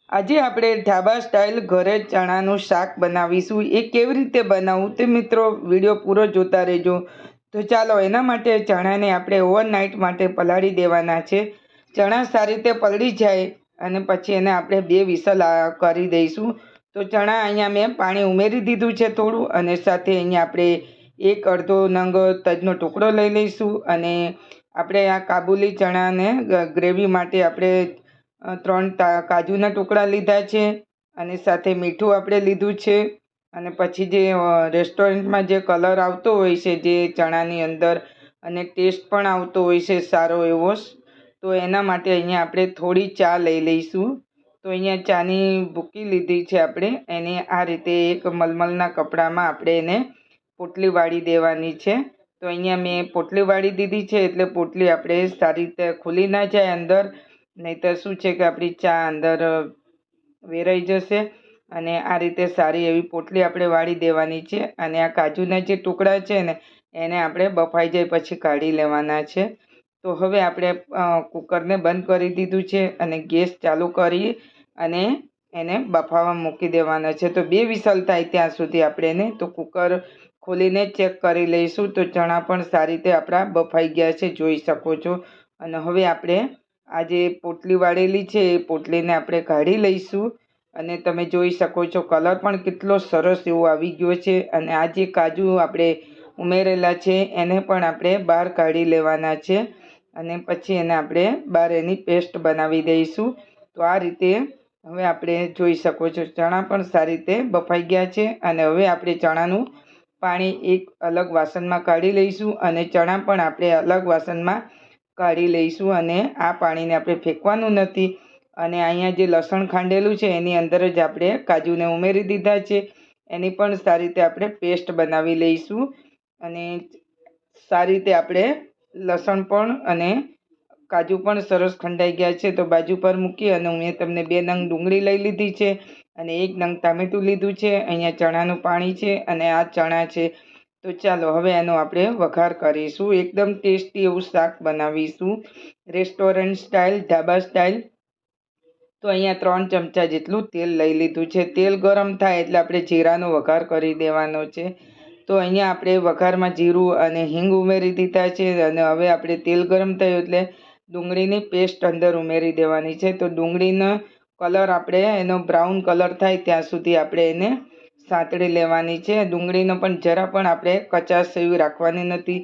આજે આપણે ઢાબા સ્ટાઇલ ઘરે ચણાનું શાક બનાવીશું। એ કેવી રીતે બનાવવું તે મિત્રો વિડીયો પૂરો જોતા રહેજો। તો ચાલો એના માટે ચણાને આપણે ઓવરનાઇટ માટે પલાળી દેવાના છે। ચણા સારી રીતે પલળી જાય અને પછી એને આપણે 2 વિસલ કરી દઈશું। તો ચણા અહીંયા મેં પાણી ઉમેરી દીધું છે થોડું, અને સાથે અહીંયા આપણે એક અડધો નંગ તજનો ટુકડો લઈ લઈશું। અને આપણે આ કાબુલી ચણાને ગ્રેવી માટે આપણે 3 કાજુના ટુકડા લીધા છે, અને સાથે મીઠું આપણે લીધું છે। અને પછી જે રેસ્ટોરન્ટમાં જે કલર આવતો હોય છે જે ચણાની અંદર, અને ટેસ્ટ પણ આવતો હોય છે સારો એવો, તો એના માટે અહીંયા આપણે થોડી ચા લઈ લઈશું। તો અહીંયા ચાની ભૂકી લીધી છે આપણે, એને આ રીતે એક મલમલના કપડામાં આપણે એને પોટલી વાળી દેવાની છે। તો અહીંયા મેં પોટલી વાળી દીધી છે, એટલે પોટલી આપણે સારી રીતે ખુલી ના જાય અંદર, નહીંતર શું છે કે આપણી ચા અંદર વેરાઈ જશે। અને આ રીતે સારી એવી પોટલી આપણે વાળી દેવાની છે। અને આ કાજુના જે ટુકડા છે ને એને આપણે બફાઈ જાય પછી કાઢી લેવાના છે। તો હવે આપણે કુકરને બંધ કરી દીધું છે અને ગેસ ચાલુ કરી અને એને બફાવા મૂકી દેવાના છે। તો 2 વિસલ થાય ત્યાં સુધી આપણે એને તો કુકર ખોલીને ચેક કરી લઈશું। તો ચણા પણ સારી રીતે આપણા બફાઈ ગયા છે, જોઈ શકો છો। અને હવે આપણે આ જે પોટલી વાળેલી છે એ પોટલીને આપણે કાઢી લઈશું। અને તમે જોઈ શકો છો કલર પણ કેટલો સરસ એવો આવી ગયો છે। અને આ જે કાજુ આપણે ઉમેરેલા છે એને પણ આપણે બહાર કાઢી લેવાના છે, અને પછી એને આપણે બહાર એની પેસ્ટ બનાવી દઈશું। તો આ રીતે હવે આપણે જોઈ શકો છો ચણા પણ સારી રીતે બફાઈ ગયા છે। અને હવે આપણે ચણાનું પાણી એક અલગ વાસણમાં કાઢી લઈશું, અને ચણા પણ આપણે અલગ વાસણમાં કાઢી લઈશું। અને આ પાણીને આપણે ફેંકવાનું નથી। અને અહીંયા જે લસણ ખાંડેલું છે એની અંદર જ આપણે કાજુને ઉમેરી દીધા છે, એની પણ સારી રીતે આપણે પેસ્ટ બનાવી લઈશું। અને સારી રીતે આપણે લસણ પણ અને કાજુ પણ સરસ ખંડાઈ ગયા છે। તો બાજુ પર મૂકી અને મેં તમને 2 નંગ ડુંગળી લઈ લીધી છે, અને 1 નંગ ટામેટું લીધું છે। અહીંયા ચણાનું પાણી છે અને આ ચણા છે। તો ચાલો હવે એનો આપણે વઘાર કરીશું। એકદમ ટેસ્ટી એવું શાક બનાવીશું રેસ્ટોરન્ટ સ્ટાઇલ, ઢાબા સ્ટાઇલ। તો અહીંયા 3 ચમચા જેટલું તેલ લઈ લીધું છે। તેલ ગરમ થાય એટલે આપણે જીરાનો વઘાર કરી દેવાનો છે। તો અહીંયા આપણે વઘારમાં જીરું અને હિંગ ઉમેરી દીધા છે। અને હવે આપણે તેલ ગરમ થયું એટલે ડુંગળીની પેસ્ટ અંદર ઉમેરી દેવાની છે। તો ડુંગળીનો કલર આપણે એનો બ્રાઉન કલર થાય ત્યાં સુધી આપણે એને સાંતળી લેવાની છે। ડુંગળીનો પણ જરા પણ આપણે કચાશ એવી રાખવાની નથી।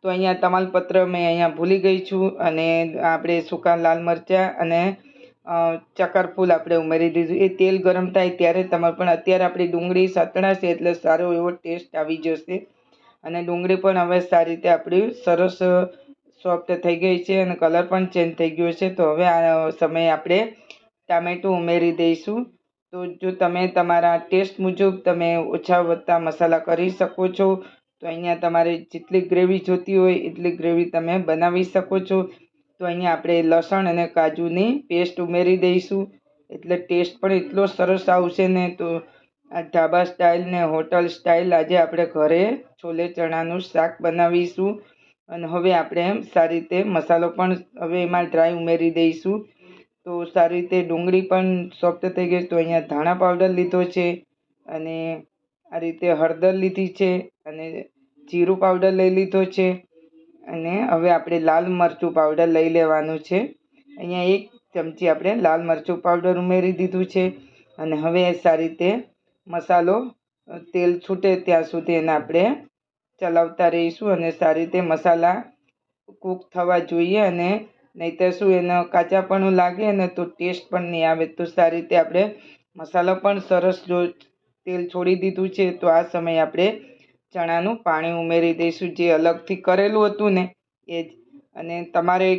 તો અહીંયા તમાલપત્ર મેં અહીંયા ભૂલી ગઈ છું, અને આપણે સૂકા લાલ મરચાં અને ચક્કરફૂલ આપણે ઉમેરી દીધું। એ તેલ ગરમ થાય ત્યારે તમારે પણ અત્યારે આપણી ડુંગળી સતળાશે એટલે સારો એવો ટેસ્ટ આવી જશે। અને ડુંગળી પણ હવે સારી રીતે આપણી સરસ સોફ્ટ થઈ ગઈ છે, અને કલર પણ ચેન્જ થઈ ગયો છે। તો હવે આ સમયે આપણે ટામેટું ઉમેરી દઈશું। તો જો તમે તમારા ટેસ્ટ મુજબ તમે ઓછા વધતા મસાલા કરી શકો છો। તો અહીંયા તમારે જેટલી ગ્રેવી જોતી હોય એટલી ગ્રેવી તમે બનાવી શકો છો। તો અહીંયા આપણે લસણ અને કાજુની પેસ્ટ ઉમેરી દઈશું, એટલે ટેસ્ટ પણ એટલો સરસ આવશે ને। તો આ ઢાબા સ્ટાઇલ ને હોટલ સ્ટાઇલ આજે આપણે ઘરે છોલે ચણાનું શાક બનાવીશું। અને હવે આપણે સારી રીતે મસાલો પણ હવે એમાં ડ્રાય ઉમેરી દઈશું। તો સારી રીતે ડુંગળી પણ સોફ્ટ થઈ ગઈ। તો અહીંયા ધાણા પાવડર લીધો છે, અને આ રીતે હળદર લીધી છે, અને જીરું પાવડર લઈ લીધો છે, અને હવે આપણે લાલ મરચું પાવડર લઈ લેવાનું છે। અહીંયા 1 ચમચી આપણે લાલ મરચું પાવડર ઉમેરી દીધું છે। અને હવે સારી રીતે મસાલો તેલ છૂટે ત્યાં સુધી એને આપણે ચલાવતા રહીશું, અને સારી રીતે મસાલા કૂક થવા જોઈએ, અને નહીંતર શું એનો કાચાપણું લાગે ને તો ટેસ્ટ પણ નહીં આવે। તો સારી રીતે આપણે મસાલો પણ સરસ જો તેલ છોડી દીધું છે, તો આ સમયે આપણે ચણાનું પાણી ઉમેરી દઈશું જે અલગથી કરેલું હતું ને એ જ। અને તમારે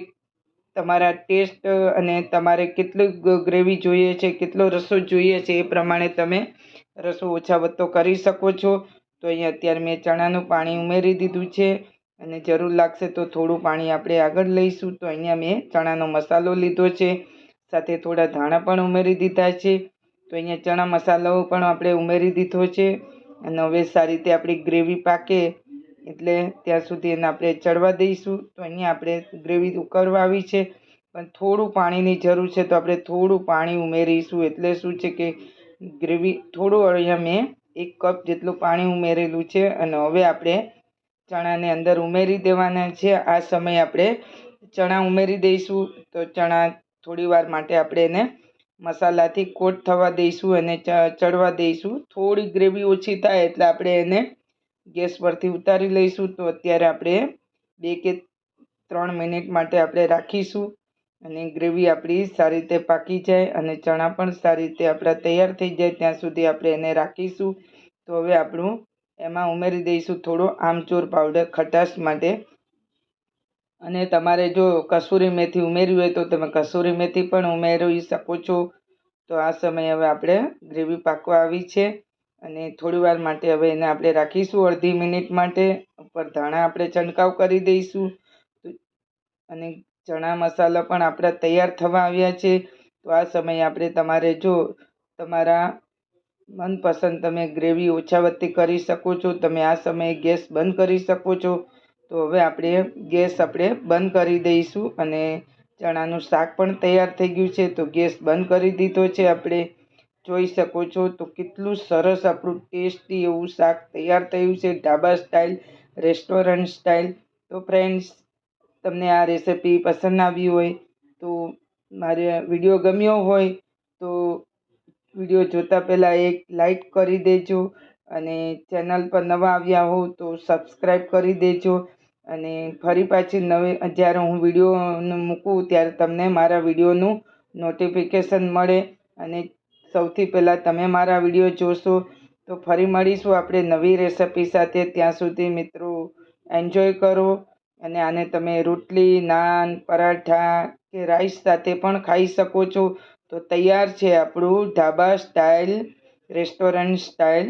તમારા ટેસ્ટ અને તમારે કેટલી ગ્રેવી જોઈએ છે, કેટલો રસો જોઈએ છે એ પ્રમાણે તમે રસો ઓછા વધતો કરી શકો છો। તો અહીંયા અત્યારે મેં ચણાનું પાણી ઉમેરી દીધું છે, અને જરૂર લાગશે તો થોડું પાણી આપણે આગળ લઈશું। તો અહીંયા મેં ચણાનો મસાલો લીધો છે, સાથે થોડા ધાણા પણ ઉમેરી દીધા છે। તો અહીંયા ચણા મસાલો પણ આપણે ઉમેરી દીધો છે, અને હવે સારી રીતે આપણી ગ્રેવી પાકે એટલે ત્યાં સુધી એને આપણે ચડવા દઈશું। તો અહીંયા આપણે ગ્રેવી ઉકળવા આવી છે, પણ થોડું પાણીની જરૂર છે, તો આપણે થોડું પાણી ઉમેરીશું. એટલે શું છે કે ગ્રેવી થોડું, અહીંયા મેં 1 કપ જેટલું પાણી ઉમેરેલું છે. અને હવે આપણે ચણાને અંદર ઉમેરી દેવાના છે. આ સમયે આપણે ચણા ઉમેરી દઈશું. તો ચણા થોડી વાર માટે આપણે એને મસાલાથી કોટ થવા દઈશું અને ચડવા દઈશું. થોડી ગ્રેવી ઓછી થાય એટલે આપણે એને ગેસ પરથી ઉતારી લઈશું. તો અત્યારે આપણે 2 કે 3 મિનિટ માટે આપણે રાખીશું અને ગ્રેવી આપણી સારી રીતે પાકી જાય અને ચણા પણ સારી રીતે આપણા તૈયાર થઈ જાય ત્યાં સુધી આપણે એને રાખીશું. તો હવે આપણું એમાં ઉમેરી દઈશું થોડો આમચૂર પાવડર ખટાશ માટે. અને તમારે જો કસૂરી મેથી ઉમેરવી હોય તો તમે કસૂરી મેથી પણ ઉમેરી શકો છો. તો આ સમયે હવે આપણે ગ્રેવી પાકવા આવી છે અને થોડી વાર માટે હવે એને આપણે રાખીશું, અડધી મિનિટ માટે. ઉપર ધાણા આપણે છંટકાવ કરી દઈશું અને ચણા મસાલા પણ આપણા તૈયાર થવા આવ્યા છે. તો આ સમયે આપણે તમારે જો તમારા મનપસંદ તમે ગ્રેવી ઓછા વત્તી કરી શકો છો. તમે આ સમયે ગેસ બંધ કરી શકો છો. તો હવે આપણે ગેસ બંધ કરી દઈશું અને ચણાનું શાક પણ તૈયાર થઈ ગયું છે. તો ગેસ બંધ કરી દીધો છે. આપણે જોઈ શકો છો તો કેટલું સરસ આપણું ટેસ્ટી એવું શાક તૈયાર થયું છે, ઢાબા સ્ટાઇલ, રેસ્ટોરન્ટ સ્ટાઇલ. તો ફ્રેન્ડ્સ, તમને આ રેસિપી પસંદ આવી હોય તો મારે વિડીયો ગમ્યો હોય તો વિડીયો જોતા પહેલાં એક લાઈક કરી દેજો અને ચેનલ પર નવા આવ્યા હો તો સબસ્ક્રાઈબ કરી દેજો. અને ફરી પાછી જ્યારે હું વિડીયો મૂકું ત્યારે તમને મારા વિડીયોનું નોટિફિકેશન મળે અને સૌથી પહેલાં તમે મારા વિડીયો જોશો. તો ફરી મળીશું આપણે નવી રેસિપી સાથે. ત્યાં સુધી મિત્રો એન્જોય કરો અને આને તમે રોટલી, નાન, પરાઠા કે રાઈસ સાથે પણ ખાઈ શકો છો. તો તૈયાર છે આપણું ઢાબા સ્ટાઇલ, રેસ્ટોરન્ટ સ્ટાઇલ